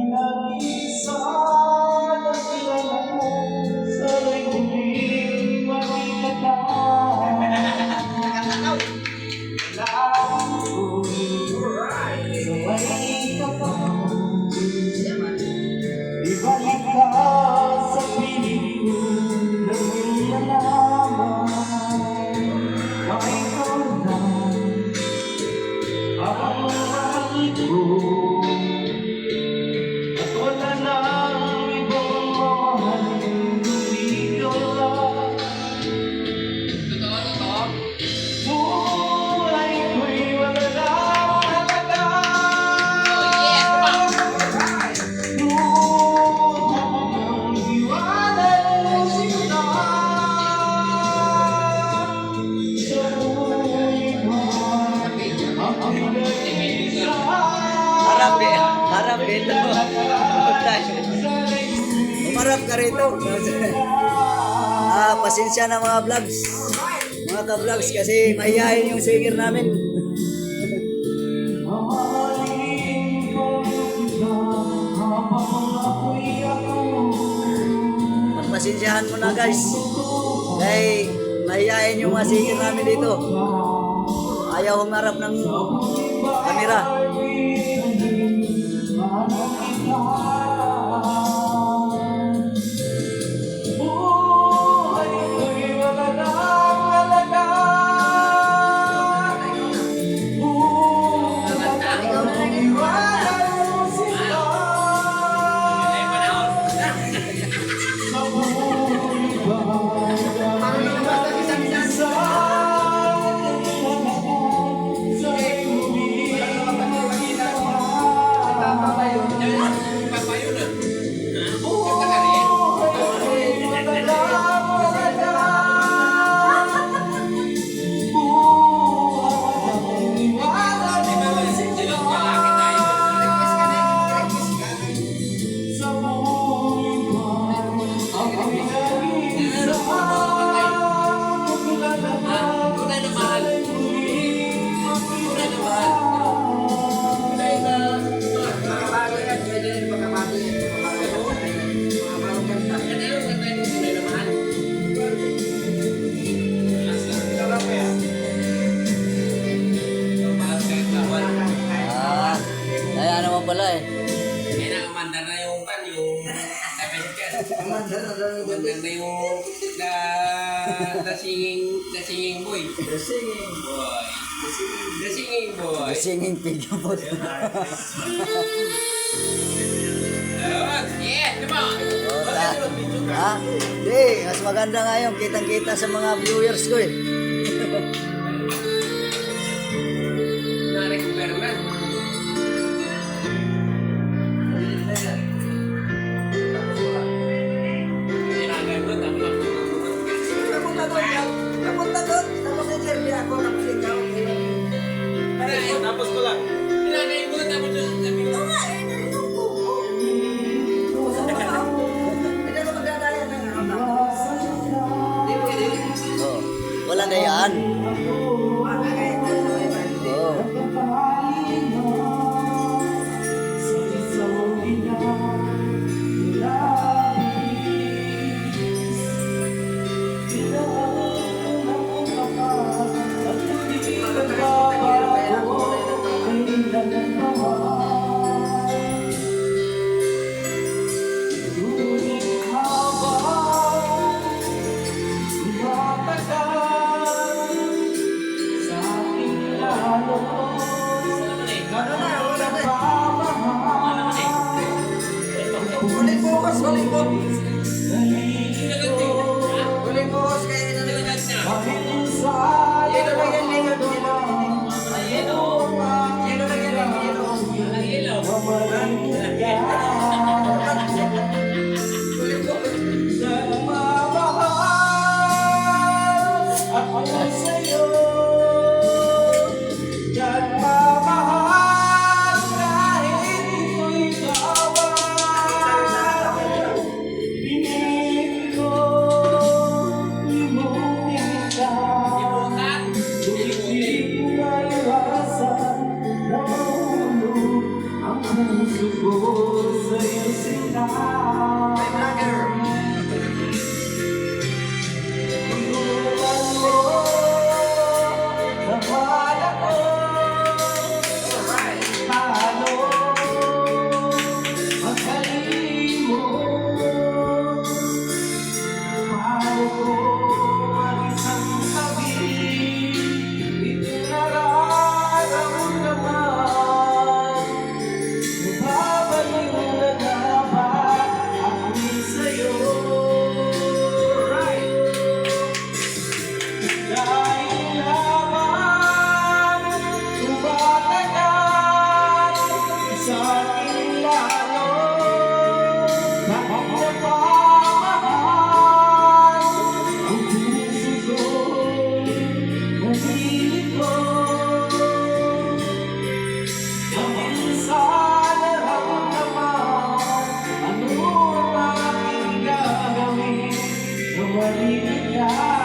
nag-isa na kilala mo, sana'y muling makita ka. Ibalik ka sa piling ko nang nalaman na ikaw na ang mahal ko at wala nang ibang mamahalin kundi ikaw lang. Buhay ko'y wala nang halaga. Harap dito. Umarap ka rito. Pasensya na mga vlogs. Mga ka-vlogs kasi mahihayin yung singer namin. Pasensyahan mo na guys. Dahil mahihayin yung mga singer namin dito. Ayaw humarap ng kamera. Buhay ko'y wala nang halaga. Buhay iwanan mo sila. Sa buhay ba isa Kaya naman pala eh. Kaya na, umandar na yung pan, yung umandar na yung the singing boy. The singing Boy. The singing boy. The singing pig po. Yeah, come on. Ha? Hindi, mas maganda nga yung kitang-kita sa mga viewers ko eh. Na-recuper na. Napunta doon, tapos na-interview ako, tapos ikaw. Tapos ko lang. Inanay mo, tapos yung sabi ko. Wala na yan. Huling bukas, huling bukas. Huling bukas kayo na nilagad niya. Yelo lang yan, yelo. Yelo. Yelo lang yan, yelo. Yelo. Huling bukas. Nagmamahal ako sa'yo. Nagmamahal kahit ito'y kawan. Pinili ko limutin ka. Hindi ko maiwasan na mahulog ang puso ko. paligid ka